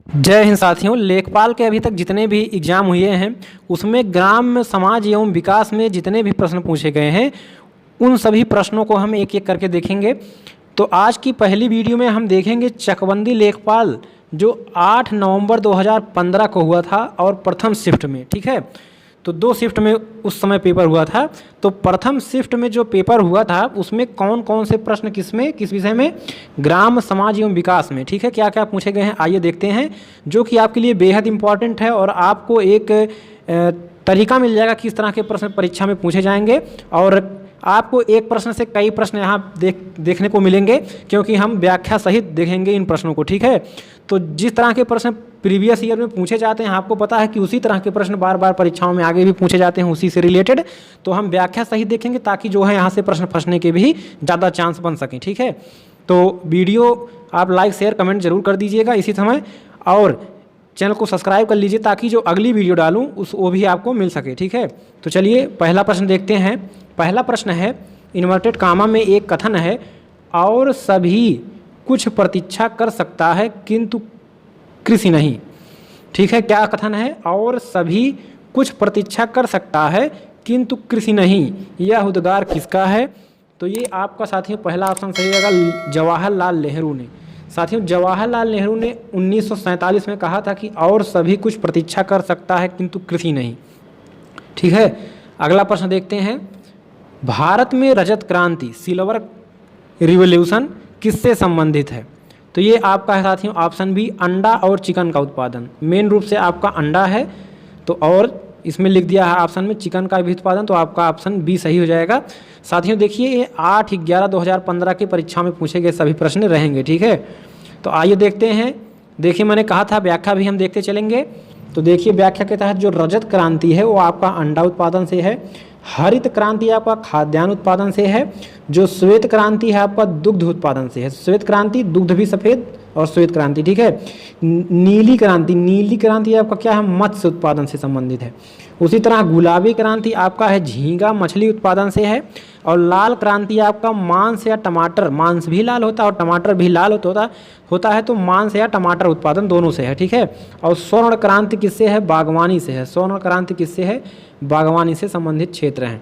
जय हिंद साथियों। लेखपाल के अभी तक जितने भी एग्जाम हुए हैं उसमें ग्राम समाज एवं विकास में जितने भी प्रश्न पूछे गए हैं उन सभी प्रश्नों को हम एक एक करके देखेंगे। तो आज की पहली वीडियो में हम देखेंगे चकबंदी लेखपाल जो 8 नवंबर 2015 को हुआ था और प्रथम शिफ्ट में, ठीक है। तो 2 शिफ्ट में उस समय पेपर हुआ था। तो प्रथम शिफ्ट में जो पेपर हुआ था उसमें कौन कौन से प्रश्न किस विषय में, ग्राम समाज एवं विकास में, ठीक है, क्या क्या पूछे गए हैं आइए देखते हैं, जो कि आपके लिए बेहद इंपॉर्टेंट है और आपको एक तरीका मिल जाएगा किस तरह के प्रश्न परीक्षा में पूछे जाएंगे। और आपको एक प्रश्न से कई प्रश्न यहाँ देखने को मिलेंगे क्योंकि हम व्याख्या सहित देखेंगे इन प्रश्नों को, ठीक है। तो जिस तरह के प्रश्न प्रीवियस ईयर में पूछे जाते हैं आपको पता है कि उसी तरह के प्रश्न बार बार परीक्षाओं में आगे भी पूछे जाते हैं उसी से रिलेटेड। तो हम व्याख्या सहित देखेंगे ताकि जो है यहाँ से प्रश्न फंसने के भी ज़्यादा चांस बन सकें, ठीक है। तो वीडियो आप लाइक शेयर कमेंट जरूर कर दीजिएगा इसी समय, और चैनल को सब्सक्राइब कर लीजिए ताकि जो अगली वीडियो डालूँ वो भी आपको मिल सके, ठीक है। तो चलिए पहला प्रश्न देखते हैं। पहला प्रश्न है, इन्वर्टेड कामा में एक कथन है, और सभी कुछ प्रतीक्षा कर सकता है किंतु कृषि नहीं, ठीक है। क्या कथन है? और सभी कुछ प्रतीक्षा कर सकता है किंतु कृषि नहीं, यह उद्गार किसका है? तो ये आपका साथियों पहला ऑप्शन सही रहेगा, जवाहरलाल नेहरू ने। साथियों जवाहरलाल नेहरू ने 1947 में कहा था कि और सभी कुछ प्रतीक्षा कर सकता है किंतु कृषि नहीं, ठीक है। अगला प्रश्न देखते हैं, भारत में रजत क्रांति सिल्वर रिवॉल्यूशन किससे संबंधित है? तो ये आपका है साथियों ऑप्शन बी, अंडा और चिकन का उत्पादन। मेन रूप से आपका अंडा है तो, और इसमें लिख दिया है ऑप्शन में चिकन का भी उत्पादन, तो आपका ऑप्शन बी सही हो जाएगा। साथियों देखिए ये 8/11/2015 की परीक्षा में पूछे गए सभी प्रश्न रहेंगे, ठीक है। तो आइए देखते हैं। देखिए मैंने कहा था व्याख्या भी हम देखते चलेंगे। तो देखिए व्याख्या के तहत जो रजत क्रांति है वो आपका अंडा उत्पादन से है, हरित क्रांति आपका खाद्यान्न उत्पादन से है, जो श्वेत क्रांति है आपका दुग्ध उत्पादन से है। श्वेत क्रांति दुग्ध भी सफ़ेद और श्वेत क्रांति, ठीक है। नीली क्रांति आपका क्या है, मत्स्य उत्पादन से संबंधित है। उसी तरह गुलाबी क्रांति आपका है झींगा मछली उत्पादन से है, और लाल क्रांति आपका मांस या टमाटर, मांस भी लाल होता है और टमाटर भी लाल होता है तो मांस या टमाटर उत्पादन दोनों से है, ठीक है। और स्वर्ण क्रांति किससे है, बागवानी से है। स्वर्ण क्रांति किससे है, बागवानी से संबंधित क्षेत्र हैं।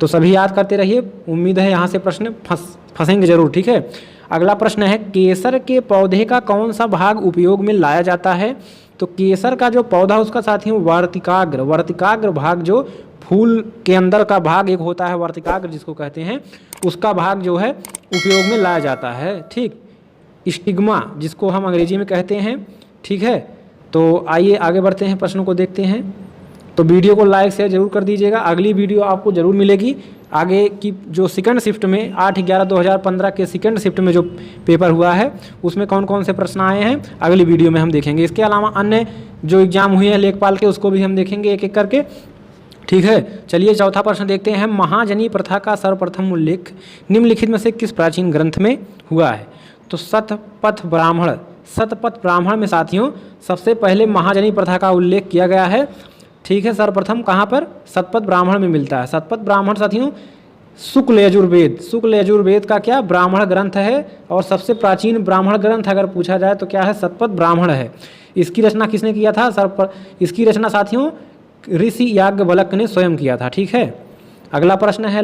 तो सभी याद करते रहिए, उम्मीद है यहाँ से प्रश्न फंसेंगे जरूर, ठीक है। अगला प्रश्न है, केसर के पौधे का कौन सा भाग उपयोग में लाया जाता है? तो केसर का जो पौधा उसका साथियों वर्तिकाग्र भाग, जो फूल के अंदर का भाग एक होता है वर्तिकाग्र जिसको कहते हैं, उसका भाग जो है उपयोग में लाया जाता है, ठीक। स्टिग्मा जिसको हम अंग्रेजी में कहते हैं, ठीक है। तो आइए आगे बढ़ते हैं, प्रश्नों को देखते हैं। तो वीडियो को लाइक शेयर जरूर कर दीजिएगा। अगली वीडियो आपको जरूर मिलेगी आगे की, जो सेकंड शिफ्ट में 8/11/2015 के सेकंड शिफ्ट में जो पेपर हुआ है उसमें कौन कौन से प्रश्न आए हैं अगली वीडियो में हम देखेंगे। इसके अलावा अन्य जो एग्जाम हुए हैं लेखपाल के उसको भी हम देखेंगे एक एक करके, ठीक है। चलिए चौथा प्रश्न देखते हैं, महाजनी प्रथा का सर्वप्रथम उल्लेख निम्नलिखित में से किस प्राचीन ग्रंथ में हुआ है? तो शतपथ ब्राह्मण में साथियों सबसे पहले महाजनी प्रथा का उल्लेख किया गया है, ठीक है। सर्वप्रथम कहाँ पर? शतपथ ब्राह्मण में मिलता है। शतपथ ब्राह्मण साथियों शुक्ल यजुर्वेद का क्या ब्राह्मण ग्रंथ है, और सबसे प्राचीन ब्राह्मण ग्रंथ अगर पूछा जाए तो क्या है, शतपथ ब्राह्मण है। इसकी रचना किसने किया था? इसकी रचना साथियों ऋषि याज्ञवल्क्य ने स्वयं किया था, ठीक है। अगला प्रश्न है,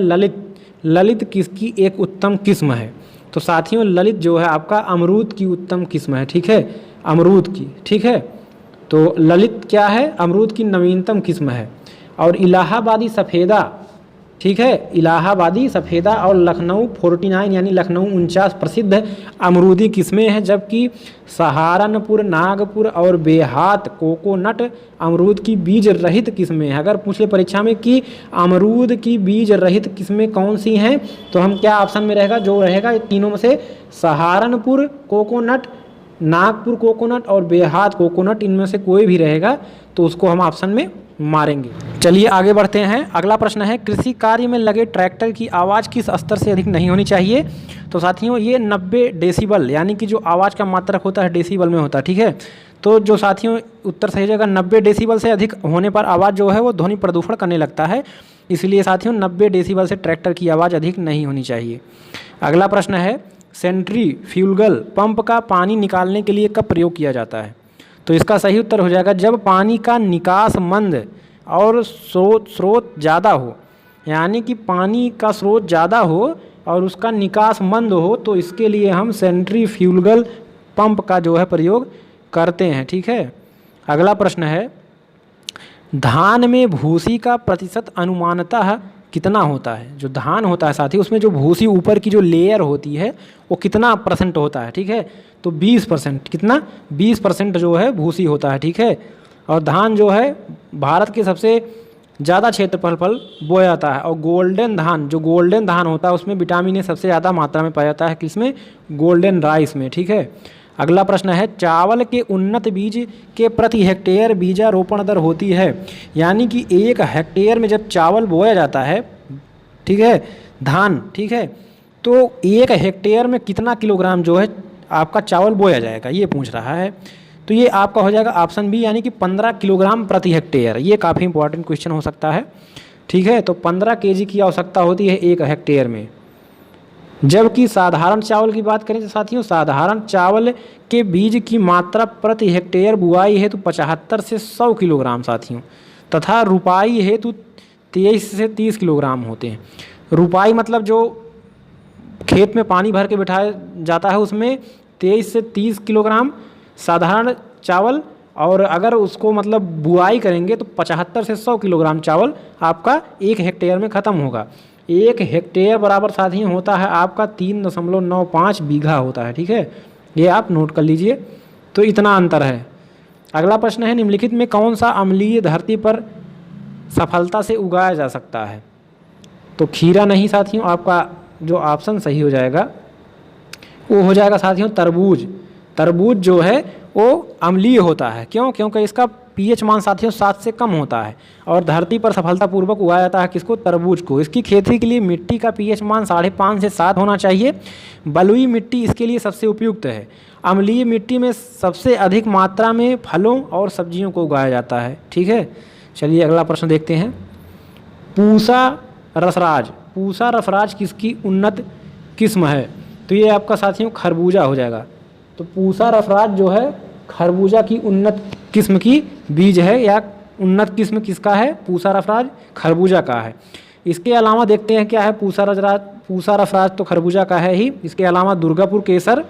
ललित किसकी एक उत्तम किस्म है? तो साथियों ललित जो है आपका अमरूद की उत्तम किस्म है, ठीक है, अमरूद की, ठीक है। तो ललित क्या है, अमरूद की नवीनतम किस्म है। और इलाहाबादी सफ़ेदा, ठीक है, इलाहाबादी सफ़ेदा और लखनऊ 49 यानी लखनऊ 49 प्रसिद्ध अमरूदी किस्में हैं, जबकि सहारनपुर, नागपुर और बेहात कोकोनट अमरूद की बीज रहित किस्में हैं। अगर पूछ ले परीक्षा में कि अमरूद की बीज रहित किस्में कौन सी हैं तो हम क्या ऑप्शन में रहेगा, जो रहेगा तीनों में से सहारनपुर कोकोनट, नागपुर कोकोनट और बेहात कोकोनट, इनमें से कोई भी रहेगा तो उसको हम ऑप्शन में मारेंगे। चलिए आगे बढ़ते हैं। अगला प्रश्न है, कृषि कार्य में लगे ट्रैक्टर की आवाज़ किस स्तर से अधिक नहीं होनी चाहिए? तो साथियों ये 90 डेसिबल यानी कि जो आवाज़ का मात्रक होता है डेसिबल में होता है, ठीक है। तो जो साथियों उत्तर सही जगह 90 डेसिबल से अधिक होने पर आवाज़ जो है वो ध्वनि प्रदूषण करने लगता है, इसलिए साथियों 90 डेसिबल से ट्रैक्टर की आवाज़ अधिक नहीं होनी चाहिए। अगला प्रश्न है, सेंट्रीफ्यूगल पंप का पानी निकालने के लिए कब प्रयोग किया जाता है? तो इसका सही उत्तर हो जाएगा जब पानी का निकास मंद और स्रोत ज़्यादा हो, यानी कि पानी का स्रोत ज़्यादा हो और उसका निकास मंद हो, तो इसके लिए हम सेंट्रीफ्यूगल पंप का जो है प्रयोग करते हैं। ठीक है, अगला प्रश्न है, धान में भूसी का प्रतिशत अनुमानतः कितना होता है? जो धान होता है साथी, उसमें जो भूसी ऊपर की जो लेयर होती है वो कितना परसेंट होता है? ठीक है, तो 20%। कितना? 20% जो है भूसी होता है। ठीक है, और धान जो है भारत के सबसे ज़्यादा क्षेत्रफल पर बोया जाता है। और गोल्डन धान, जो गोल्डन धान होता है उसमें विटामिन ए सबसे ज़्यादा मात्रा में पाया जाता है। किसमें? गोल्डन राइस में। ठीक है, अगला प्रश्न है, चावल के उन्नत बीज के प्रति हेक्टेयर बीजारोपण दर होती है, यानी कि 1 हेक्टेयर में जब चावल बोया जाता है, ठीक है, धान, ठीक है, तो 1 हेक्टेयर में कितना किलोग्राम जो है आपका चावल बोया जाएगा, ये पूछ रहा है। तो ये आपका हो जाएगा ऑप्शन बी, यानी कि 15 किलोग्राम प्रति हेक्टेयर। ये काफ़ी इंपॉर्टेंट क्वेश्चन हो सकता है। ठीक है, तो 15 केजी की आवश्यकता होती है 1 हेक्टेयर में। जबकि साधारण चावल की बात करें तो साथियों, साधारण चावल के बीज की मात्रा प्रति हेक्टेयर बुआई हेतु 75 से 100 किलोग्राम साथियों, तथा रुपाई हेतु 23 से 30 किलोग्राम होते हैं। रुपाई मतलब जो खेत में पानी भर के बिठाया जाता है उसमें 23 से 30 किलोग्राम साधारण चावल, और अगर उसको मतलब बुआई करेंगे तो 75 से 100 किलोग्राम चावल आपका 1 हेक्टेयर में ख़त्म होगा। 1 हेक्टेयर बराबर साथियों होता है आपका 3.95 बीघा होता है। ठीक है, ये आप नोट कर लीजिए। तो इतना अंतर है। अगला प्रश्न है, निम्नलिखित में कौन सा अम्लीय धरती पर सफलता से उगाया जा सकता है? तो खीरा नहीं साथियों, आपका जो ऑप्शन सही हो जाएगा वो हो जाएगा साथियों तरबूज। तरबूज जो है वो अम्लीय होता है। क्यों? क्योंकि इसका पीएच मान साथियों 7 से कम होता है और धरती पर सफलतापूर्वक उगाया जाता है किसको? तरबूज को। इसकी खेती के लिए मिट्टी का पीएच मान 5.5 से 7 होना चाहिए। बलुई मिट्टी इसके लिए सबसे उपयुक्त है। अम्लीय मिट्टी में सबसे अधिक मात्रा में फलों और सब्जियों को उगाया जाता है। ठीक है, चलिए अगला प्रश्न देखते हैं। पूसा रसराज, पूसा रसराज किसकी उन्नत किस्म है? तो ये आपका साथियों खरबूजा हो जाएगा। तो पूसा रसराज जो है खरबूजा की उन्नत किस्म की बीज है, या उन्नत किस्म किसका है? पूसा रसराज खरबूजा का है। इसके अलावा देखते हैं क्या है पूसा रसराज तो खरबूजा का है ही। इसके अलावा दुर्गापुर केसर,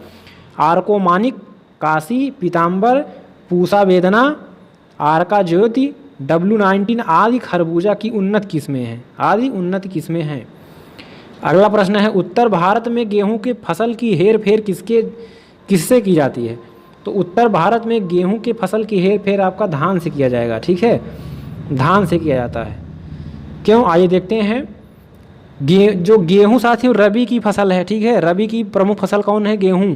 आर्कोमानिक, काशी पीताम्बर, पूसा वेदना, आरका ज्योति, W19 आदि खरबूजा की उन्नत किस्में हैं। अगला प्रश्न है, उत्तर भारत में गेहूं के फसल की हेर फेर किससे की जाती है? तो उत्तर भारत में गेहूं के फसल की हेर फेर आपका धान से किया जाएगा। ठीक है, धान से किया जाता है। क्यों? आइए देखते हैं। जो गेहूं साथियों रबी की फसल है। ठीक है, रबी की प्रमुख फसल कौन है? गेहूं,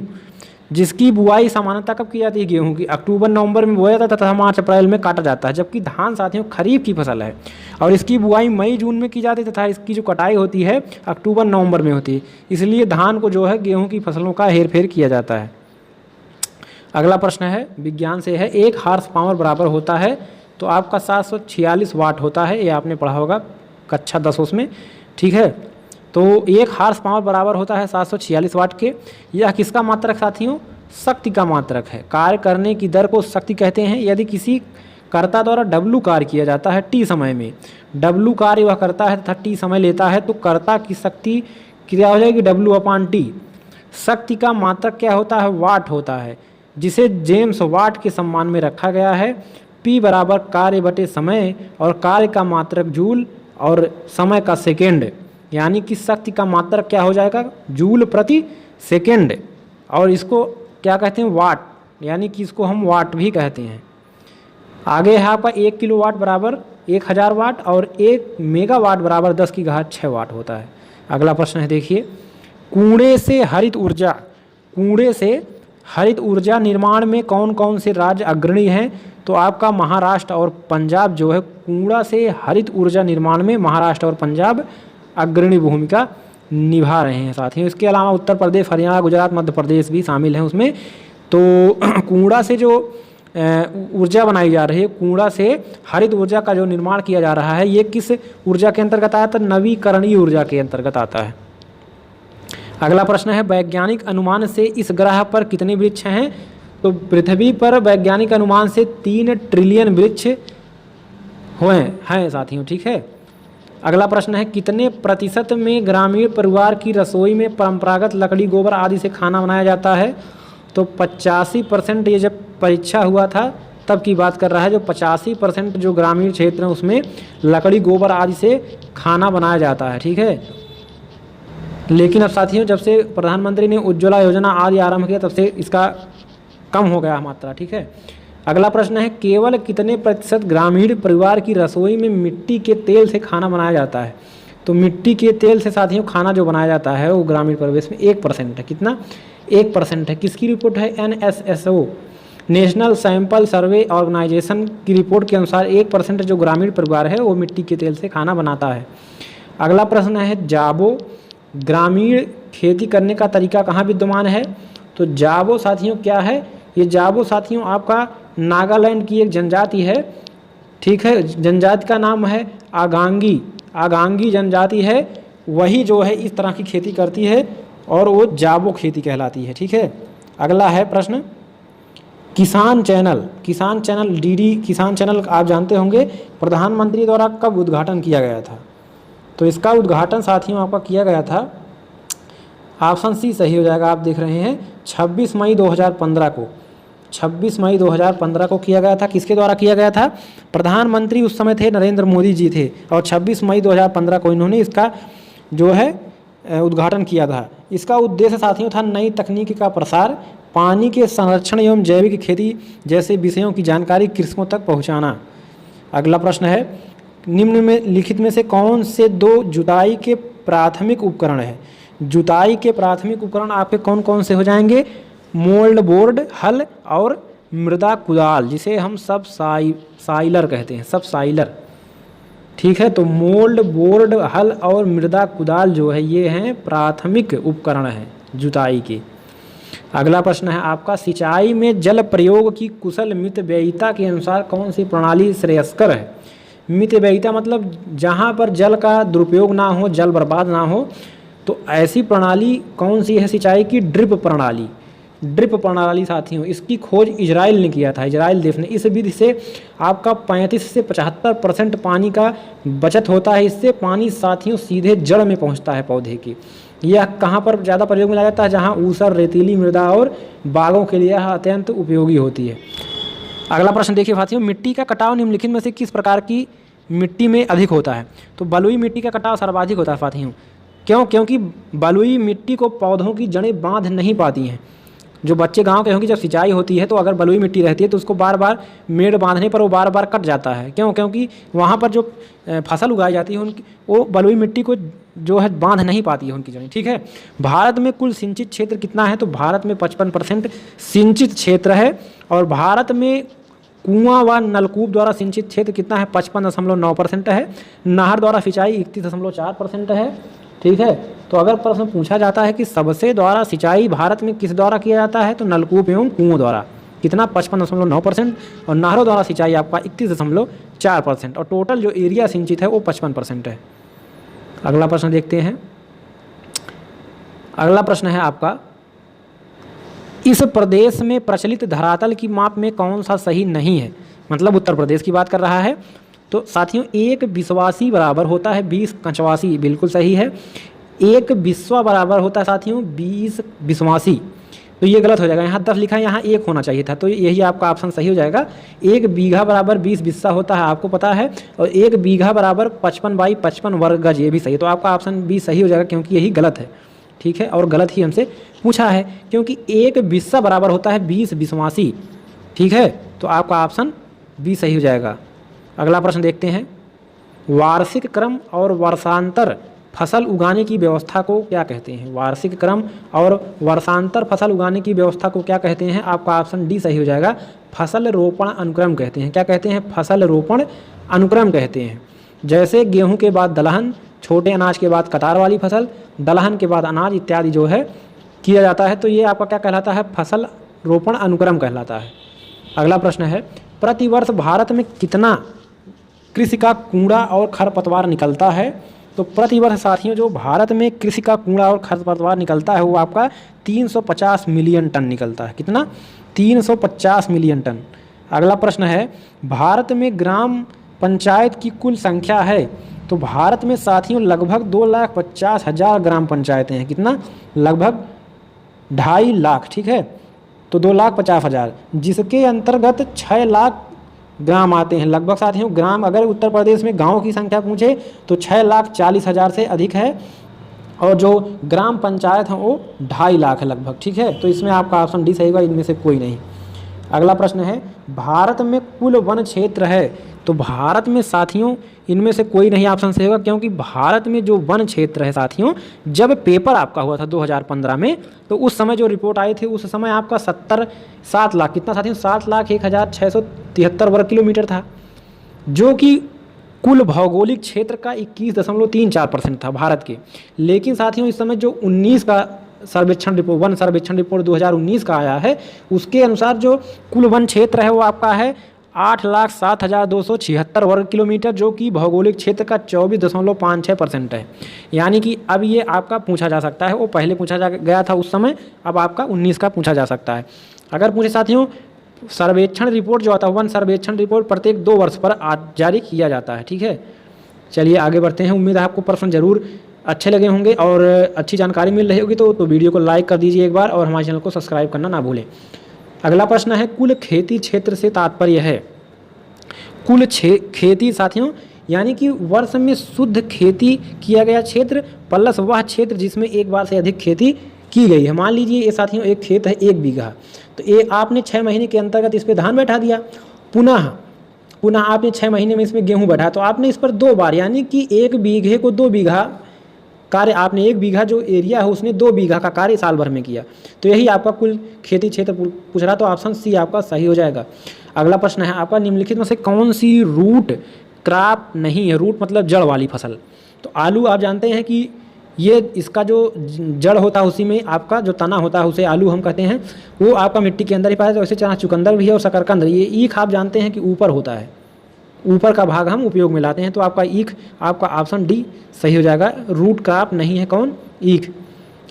जिसकी बुआई सामान्यतः कब की जाती है? गेहूं की अक्टूबर नवंबर में बोया जाता है तथा मार्च अप्रैल में काटा जाता है। जबकि धान साथियों खरीफ की फसल है और इसकी बुआई मई जून में की जाती है तथा इसकी जो कटाई होती है अक्टूबर नवंबर में होती है। इसलिए धान को जो है गेहूं की फसलों का हेर फेर किया जाता है। अगला प्रश्न है विज्ञान से है, 1 हार्स पावर बराबर होता है? तो आपका 746 वाट होता है। ये आपने पढ़ा होगा कक्षा 10 में। ठीक है, तो 1 हार्स पावर बराबर होता है 746 वाट के। यह किसका मात्रक साथियों? शक्ति का मात्रक है। कार्य करने की दर को शक्ति कहते हैं। यदि किसी कर्ता द्वारा W कार्य किया जाता है T समय में, W कार्य वह करता है तथा T समय लेता है, तो कर्ता की शक्ति क्या हो जाएगी? W/T। शक्ति का मात्रक क्या होता है? वाट होता है, जिसे जेम्स वाट के सम्मान में रखा गया है। P बराबर कार्य बटे समय, और कार्य का मात्रक जूल और समय का सेकेंड, यानी कि शक्ति का मात्रक क्या हो जाएगा? जूल प्रति सेकेंड। और इसको क्या कहते हैं? वाट, यानी कि इसको हम वाट भी कहते हैं। आगे है आपका 1 किलोवाट बराबर 1000 वाट और 1 मेगावाट बराबर 10⁶ वाट होता है। अगला प्रश्न है देखिए, कूड़े से हरित ऊर्जा निर्माण में कौन कौन से राज्य अग्रणी हैं? तो आपका महाराष्ट्र और पंजाब जो है कूड़ा से हरित ऊर्जा निर्माण में महाराष्ट्र और पंजाब अग्रणी भूमिका निभा रहे हैं साथियों। इसके अलावा उत्तर प्रदेश, हरियाणा, गुजरात, मध्य प्रदेश भी शामिल हैं उसमें। तो कूड़ा से जो ऊर्जा बनाई जा रही है, कूड़ा से हरित ऊर्जा का जो निर्माण किया जा रहा है, ये किस ऊर्जा के अंतर्गत आता है? नवीकरणीय ऊर्जा के अंतर्गत आता है। अगला प्रश्न है, वैज्ञानिक अनुमान से इस ग्रह पर कितने वृक्ष हैं? तो पृथ्वी पर वैज्ञानिक अनुमान से 3 ट्रिलियन वृक्ष हुए हैं साथियों, ठीक है। अगला प्रश्न है कितने प्रतिशत में ग्रामीण परिवार की रसोई में परंपरागत लकड़ी गोबर आदि से खाना बनाया जाता है? तो 85%। ये जब परीक्षा हुआ था तब की बात कर रहा है, जो 85% जो ग्रामीण क्षेत्र है उसमें लकड़ी गोबर आदि से खाना बनाया जाता है, ठीक है। लेकिन अब साथियों जब से प्रधानमंत्री ने उज्ज्वला योजना आदि आरंभ किया तब से इसका कम हो गया मात्रा, ठीक है। अगला प्रश्न है केवल कितने प्रतिशत ग्रामीण परिवार की रसोई में मिट्टी के तेल से खाना बनाया जाता है? तो मिट्टी के तेल से साथियों खाना जो बनाया जाता है वो ग्रामीण परिवेश में 1% है। कितना? 1% है। किसकी रिपोर्ट है? NSSO national sample survey organisation की रिपोर्ट के अनुसार 1% जो ग्रामीण परिवार है वो मिट्टी के तेल से खाना बनाता है। अगला प्रश्न है जाबो ग्रामीण खेती करने का तरीका कहाँ विद्यमान है? तो जाबो साथियों क्या है? ये जाबो साथियों आपका नागालैंड की एक जनजाति है, ठीक है। जनजाति का नाम है आगांगी। आगांगी जनजाति है, वही जो है इस तरह की खेती करती है और वो जाबो खेती कहलाती है, ठीक है। अगला है प्रश्न किसान चैनल। किसान चैनल DD किसान चैनल आप जानते होंगे प्रधानमंत्री द्वारा कब उद्घाटन किया गया था? तो इसका उद्घाटन साथियों आपका किया गया था, ऑप्शन सी सही हो जाएगा। आप देख रहे हैं 26 मई 2015 को, 26 मई 2015 को किया गया था। किसके द्वारा किया गया था? प्रधानमंत्री उस समय थे नरेंद्र मोदी जी थे और 26 मई 2015 को इन्होंने इसका जो है उद्घाटन किया था। इसका उद्देश्य साथियों था नई तकनीक का प्रसार, पानी के संरक्षण एवं जैविक खेती जैसे विषयों की जानकारी कृषकों तक पहुंचाना। अगला प्रश्न है निम्न में लिखित में से कौन से 2 जुताई के प्राथमिक उपकरण है? जुताई के प्राथमिक उपकरण आपके कौन कौन से हो जाएंगे? मोल्ड बोर्ड, हल और मृदा कुदाल, जिसे हम सब साइलर कहते हैं, सब साइलर, ठीक है। तो मोल्ड बोर्ड, हल और मृदा कुदाल जो है ये हैं प्राथमिक उपकरण हैं जुताई के। अगला प्रश्न है आपका सिंचाई में जल प्रयोग की कुशल मितव्ययिता के अनुसार कौन सी प्रणाली श्रेयस्कर है? मितव्ययिता मतलब जहाँ पर जल का दुरुपयोग ना हो, जल बर्बाद ना हो, तो ऐसी प्रणाली कौन सी है सिंचाई की? ड्रिप प्रणाली। ड्रिप प्रणाली साथियों इसकी खोज इजराइल ने किया था, इजराइल देश ने। इस विधि से आपका 35 से 75% पानी का बचत होता है। इससे पानी साथियों सीधे जड़ में पहुंचता है पौधे की। यह कहाँ पर ज़्यादा प्रयोग में लाया जाता है? जहाँ ऊसर, रेतीली मृदा और बागों के लिए यह अत्यंत उपयोगी होती है। अगला प्रश्न देखिए साथियों मिट्टी का कटाव निम्नलिखित में से किस प्रकार की मिट्टी में अधिक होता है? तो बलुई मिट्टी का कटाव सर्वाधिक होता है साथियों। क्यों? क्योंकि बलुई मिट्टी को पौधों की जड़ें बांध नहीं पाती हैं। जो बच्चे गांव के होंगे जब सिंचाई होती है तो अगर बलुई मिट्टी रहती है तो उसको बार बार मेड़ बांधने पर वो बार बार कट जाता है। क्यों? क्योंकि वहाँ पर जो फसल उगाई जाती है उनकी वो बलुई मिट्टी को जो है बांध नहीं पाती है उनकी जड़ें, ठीक है। भारत में कुल सिंचित क्षेत्र कितना है? तो भारत में 55% सिंचित क्षेत्र है और भारत में कुआं व नलकूप द्वारा सिंचित क्षेत्र कितना है? 55.9% है। नहर द्वारा सिंचाई 31.4% है, ठीक है। तो अगर प्रश्न पूछा जाता है कि सबसे द्वारा सिंचाई भारत में किस द्वारा किया जाता है? तो नलकूप एवं कुओं द्वारा। कितना? 55.9% और नहरों द्वारा सिंचाई आपका 31.4% और टोटल जो एरिया सिंचित है वो 55% है। अगला प्रश्न देखते हैं। अगला प्रश्न है आपका इस प्रदेश में प्रचलित धरातल की माप में कौन सा सही नहीं है? मतलब उत्तर प्रदेश की बात कर रहा है। तो साथियों 1 विश्वासी बराबर होता है 20 कंचवासी, बिल्कुल सही है। 1 बिस्वा बराबर होता है साथियों 20 बिस्वासी, तो ये गलत हो जाएगा। यहाँ 10 लिखा है, यहाँ 1 होना चाहिए था, तो यही आपका ऑप्शन सही हो जाएगा। 1 बीघा बराबर 20 बिस्सा होता है, आपको पता है, और 1 बीघा बराबर 55/55 वर्ग गज, ये भी सही है। तो आपका ऑप्शन बी सही हो जाएगा क्योंकि यही गलत है, ठीक है। और गलत ही हमसे पूछा है क्योंकि 1 बिस्सा बराबर होता है 20 बिस्वासी, ठीक है। तो आपका ऑप्शन बी सही हो जाएगा। अगला प्रश्न देखते हैं वार्षिक क्रम और वर्षांतर फसल उगाने की व्यवस्था को क्या कहते हैं? वार्षिक क्रम और वर्षांतर फसल उगाने की व्यवस्था को क्या कहते हैं? आपका ऑप्शन डी सही हो जाएगा। फसल रोपण अनुक्रम कहते हैं। क्या कहते हैं? फसल रोपण अनुक्रम कहते हैं। जैसे गेहूं के बाद दलहन, छोटे अनाज के बाद कतार वाली फसल, दलहन के बाद अनाज इत्यादि जो है किया जाता है, तो ये आपका क्या कहलाता है? फसल रोपण अनुक्रम कहलाता है। अगला प्रश्न है प्रतिवर्ष भारत में कितना कृषि का कूड़ा और खरपतवार निकलता है? तो प्रतिवर्ष साथियों जो भारत में कृषि का कूड़ा और खरपतवार निकलता है वो आपका 350 मिलियन टन निकलता है। कितना? 350 मिलियन टन। अगला प्रश्न है, भारत में ग्राम पंचायत की कुल संख्या है। तो भारत में साथियों लगभग 2,50,000 ग्राम पंचायतें हैं। कितना? लगभग 2.5 लाख। ठीक है, तो 2,50,000, जिसके अंतर्गत 6 लाख ग्राम आते हैं। लगभग साथियों ग्राम, अगर उत्तर प्रदेश में गांव की संख्या पूछे तो 6,40,000 से अधिक है, और जो ग्राम पंचायत हैं वो 2.5 लाख है लगभग। ठीक है, तो इसमें आपका ऑप्शन डी सही होगा, इनमें से कोई नहीं। अगला प्रश्न है, भारत में कुल वन क्षेत्र है। तो भारत में साथियों इनमें से कोई नहीं ऑप्शन सही होगा, क्योंकि भारत में जो वन क्षेत्र है साथियों, जब पेपर आपका हुआ था 2015 में, तो उस समय जो रिपोर्ट आई थी उस समय आपका 7 लाख, कितना साथियों? 7,01,673 वर्ग किलोमीटर था, जो कि कुल भौगोलिक क्षेत्र का 21.34% था भारत के। लेकिन साथियों इस समय जो 19 का सर्वेक्षण रिपोर्ट, वन सर्वेक्षण रिपोर्ट 2019 का आया है, उसके अनुसार जो कुल वन क्षेत्र है वो आपका है 8,07,276 वर्ग किलोमीटर, जो कि भौगोलिक क्षेत्र का 24.56% है। यानी कि अब ये आपका पूछा जा सकता है, वो पहले पूछा जा गया था उस समय, अब आपका 19 का पूछा जा सकता है। अगर पूछे साथियों, सर्वेक्षण रिपोर्ट जो आता है, वन सर्वेक्षण रिपोर्ट प्रत्येक 2 वर्ष पर जारी किया जाता है। ठीक है, चलिए आगे बढ़ते हैं। उम्मीद है आपको प्रश्न जरूर अच्छे लगे होंगे और अच्छी जानकारी मिल रही होगी, तो वीडियो को लाइक कर दीजिए एक बार, और हमारे चैनल को सब्सक्राइब करना ना भूलें। अगला प्रश्न है, कुल खेती क्षेत्र से तात्पर्य है। कुल खेती साथियों यानी कि वर्ष में शुद्ध खेती किया गया क्षेत्र प्लस वह क्षेत्र जिसमें एक बार से अधिक खेती की गई है। मान लीजिए ये साथियों एक खेत है 1 बीघा, तो ये आपने 6 महीने के अंतर्गत इस पर धान बैठा दिया, पुनः आपने 6 महीने में इसमें गेहूँ बैठा, तो आपने इस पर 2 बार, यानी कि 1 बीघे को 2 बीघा कार्य, आपने 1 बीघा जो एरिया है उसने 2 बीघा का कार्य साल भर में किया। तो यही आपका कुल खेती क्षेत्र पूछ रहा, तो ऑप्शन सी आपका सही हो जाएगा। अगला प्रश्न है आपका, निम्नलिखित में से कौन सी रूट क्रॉप नहीं है? रूट मतलब जड़ वाली फसल। तो आलू आप जानते हैं कि ये इसका जो जड़ होता है उसी में आपका जो तना होता है उसे आलू हम कहते हैं, वो आपका मिट्टी के अंदर ही पाया जाता है। वैसे चना चुकंदर भी है और शकरकंद, ये ईख आप जानते हैं कि ऊपर होता है, ऊपर का भाग हम उपयोग में लाते हैं, तो आपका ईख, आपका ऑप्शन डी सही हो जाएगा। रूट क्रॉप नहीं है कौन? ईख।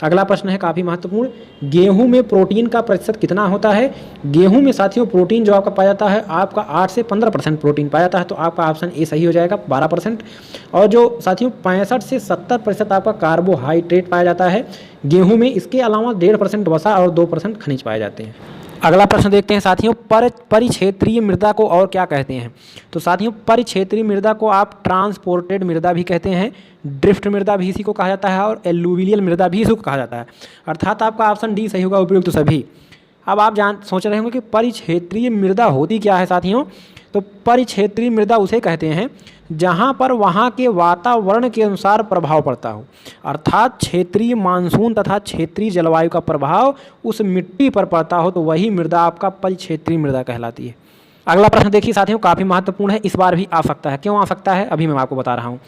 अगला प्रश्न है काफ़ी महत्वपूर्ण, गेहूं में प्रोटीन का प्रतिशत कितना होता है? गेहूं में साथियों प्रोटीन जो आपका पाया जाता है आपका 8 से 15% प्रोटीन पाया जाता है, तो आपका ऑप्शन ए सही हो जाएगा 12%। और जो साथियों 65 से 70% आपका कार्बोहाइड्रेट पाया जाता है गेहूं में, इसके अलावा 1.5% वसा और 2% खनिज पाए जाते हैं। अगला प्रश्न देखते हैं साथियों, परिक्षेत्रीय मृदा को और क्या कहते हैं? तो साथियों परिक्षेत्रीय मृदा को आप ट्रांसपोर्टेड मृदा भी कहते हैं, ड्रिफ्ट मृदा भी इसी को कहा जाता है, और एलुवियल मृदा भी इसी को कहा जाता है। अर्थात आपका ऑप्शन डी सही होगा, उपयुक्त तो सभी। अब आप सोच रहे होंगे कि परिक्षेत्रीय मृदा होती क्या है साथियों? तो परिक्षेत्रीय मृदा उसे कहते हैं जहाँ पर वहाँ के वातावरण के अनुसार प्रभाव पड़ता हो, अर्थात क्षेत्रीय मानसून तथा क्षेत्रीय जलवायु का प्रभाव उस मिट्टी पर पड़ता हो, तो वही मृदा आपका परिक्षेत्रीय मृदा कहलाती है। अगला प्रश्न देखिए साथियों, काफ़ी महत्वपूर्ण है, इस बार भी आ सकता है। क्यों आ सकता है अभी मैं आपको बता रहा हूँ।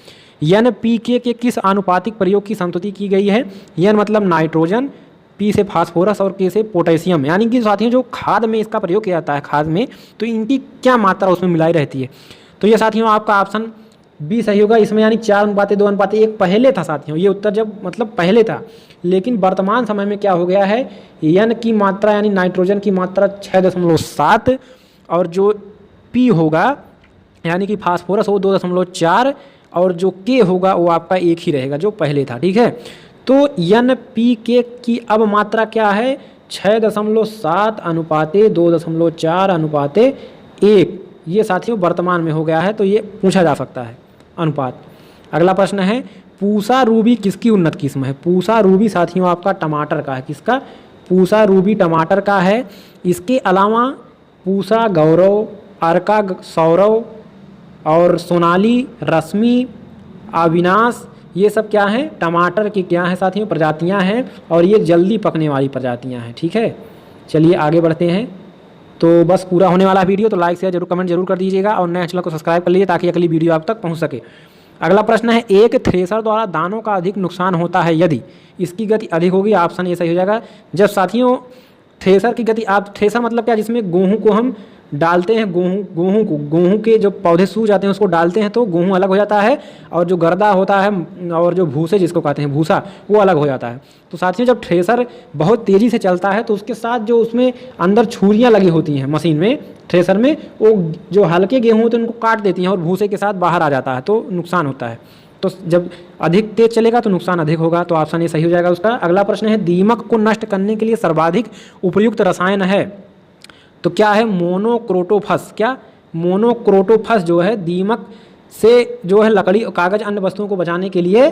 NPK के किस आनुपातिक प्रयोग की संस्तुति की गई है? N मतलब नाइट्रोजन, P से फास्फोरस और K से पोटेशियम, यानी कि साथियों जो खाद में इसका प्रयोग किया जाता है खाद में, तो इनकी क्या मात्रा उसमें मिलाई रहती है? तो ये साथियों आपका ऑप्शन बी सही होगा इसमें, यानी 4:2:1 पहले था साथियों, ये उत्तर जब मतलब पहले था, लेकिन वर्तमान समय में क्या हो गया है, N की मात्रा यानी नाइट्रोजन की मात्रा 6.7 और जो P होगा यानी कि फास्फोरस वो 2.4 और जो K होगा वो आपका एक ही रहेगा जो पहले था। ठीक है, तो NPK की अब मात्रा क्या है? 6.7:2.4:1, ये साथियों वर्तमान में हो गया है, तो ये पूछा जा सकता है अनुपात। अगला प्रश्न है, पूसा रूबी किसकी उन्नत किस्म है? पूसा रूबी साथियों आपका टमाटर का है। किसका? पूसा रूबी टमाटर का है। इसके अलावा पूसा गौरव, अर्का सौरव और सोनाली, रश्मि, अविनाश, ये सब क्या हैं? टमाटर की क्या है साथियों? प्रजातियां हैं, और ये जल्दी पकने वाली प्रजातियां हैं। ठीक है, चलिए आगे बढ़ते हैं। तो बस पूरा होने वाला वीडियो, तो लाइक शेयर जरूर कमेंट जरूर कर दीजिएगा, और नए चैनल को सब्सक्राइब कर लीजिए ताकि अगली वीडियो आप तक पहुंच सके। अगला प्रश्न है, एक थ्रेसर द्वारा दानों का अधिक नुकसान होता है यदि इसकी गति अधिक होगी। ऑप्शन ये सही हो जाएगा, जब साथियों थ्रेसर की गति, आप थ्रेसर मतलब क्या? जिसमें गेहूँ को हम डालते हैं गेहूँ के जो पौधे सूख जाते हैं उसको डालते हैं तो गेहूँ अलग हो जाता है, और जो गर्दा होता है और जो भूसे जिसको कहते हैं भूसा, वो अलग हो जाता है। तो साथियों जब थ्रेसर बहुत तेज़ी से चलता है तो उसके साथ जो उसमें अंदर छुरियाँ लगी होती हैं मशीन में, थ्रेसर में, वो जो हल्के गेहूँ होते हैं उनको काट देती हैं और भूसे के साथ बाहर आ जाता है, तो नुकसान होता है। तो जब अधिक तेज चलेगा तो नुकसान अधिक होगा, तो ऑप्शन ये सही हो जाएगा उसका। अगला प्रश्न है, दीमक को नष्ट करने के लिए सर्वाधिक उपयुक्त रसायन है, तो क्या है? मोनोक्रोटोफस। क्या? मोनोक्रोटोफस जो है दीमक से जो है लकड़ी और कागज अन्य वस्तुओं को बचाने के लिए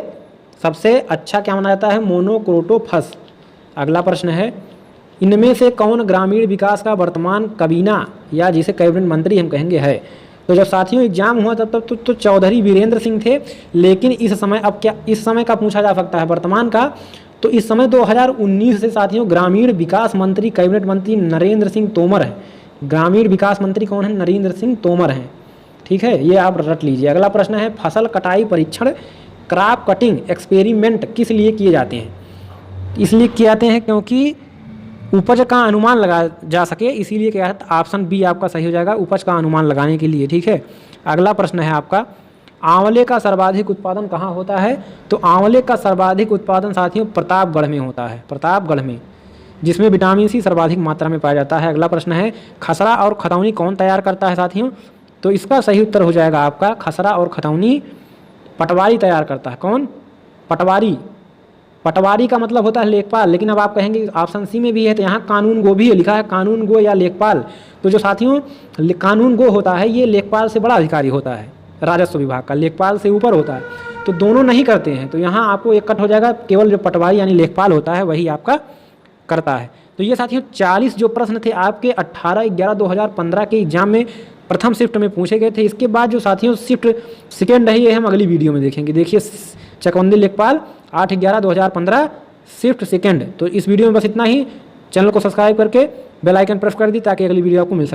सबसे अच्छा क्या माना जाता है? मोनोक्रोटोफस। अगला प्रश्न है, इनमें से कौन ग्रामीण विकास का वर्तमान कबीना या जिसे कैबिनेट मंत्री हम कहेंगे है? तो जब साथियों एग्जाम हुआ तब तो चौधरी वीरेंद्र सिंह थे, लेकिन इस समय अब क्या इस समय का पूछा जा सकता है वर्तमान का, तो इस समय 2019 से साथियों ग्रामीण विकास मंत्री कैबिनेट मंत्री नरेंद्र सिंह तोमर है। ग्रामीण विकास मंत्री कौन है? नरेंद्र सिंह तोमर हैं। ठीक है, ये आप रट लीजिए। अगला प्रश्न है, फसल कटाई परीक्षण क्रॉप कटिंग एक्सपेरिमेंट किस लिए किए जाते हैं? इसलिए किए जाते हैं क्योंकि उपज का अनुमान लगाया जा सके, इसीलिए क्या है? ऑप्शन बी आपका सही हो जाएगा, उपज का अनुमान लगाने के लिए। ठीक है, अगला प्रश्न है आपका, आंवले का सर्वाधिक उत्पादन कहाँ होता है? तो आंवले का सर्वाधिक उत्पादन साथियों प्रतापगढ़ में होता है, प्रतापगढ़ में, जिसमें विटामिन सी सर्वाधिक मात्रा में पाया जाता है। अगला प्रश्न है, खसरा और खतौनी कौन तैयार करता है साथियों? तो इसका सही उत्तर हो जाएगा आपका, खसरा और खतौनी पटवारी तैयार करता है। कौन? पटवारी। पटवारी का मतलब होता है लेखपाल, लेकिन अब आप कहेंगे ऑप्शन सी में भी है, तो यहाँ कानून गो भी लिखा है, कानून गो या लेखपाल। तो जो साथियों कानून गो होता है ये लेखपाल से बड़ा अधिकारी होता है, राजस्व विभाग का लेखपाल से ऊपर होता है, तो दोनों नहीं करते हैं। तो यहाँ आपको एक कट हो जाएगा, केवल जो पटवारी यानी लेखपाल होता है वही आपका करता है। तो ये साथियों 40 जो प्रश्न थे आपके 18/11/2015 के एग्जाम में प्रथम शिफ्ट में पूछे गए थे। इसके बाद जो साथियों शिफ्ट सेकेंड है ये हम अगली वीडियो में देखेंगे। देखिए चकवंदी लेखपाल 8/11/2015 शिफ्ट सेकेंड। तो इस वीडियो में बस इतना ही। चैनल को सब्सक्राइब करके बेल आइकन प्रेस कर दी ताकि अगली वीडियो आपको मिल सके।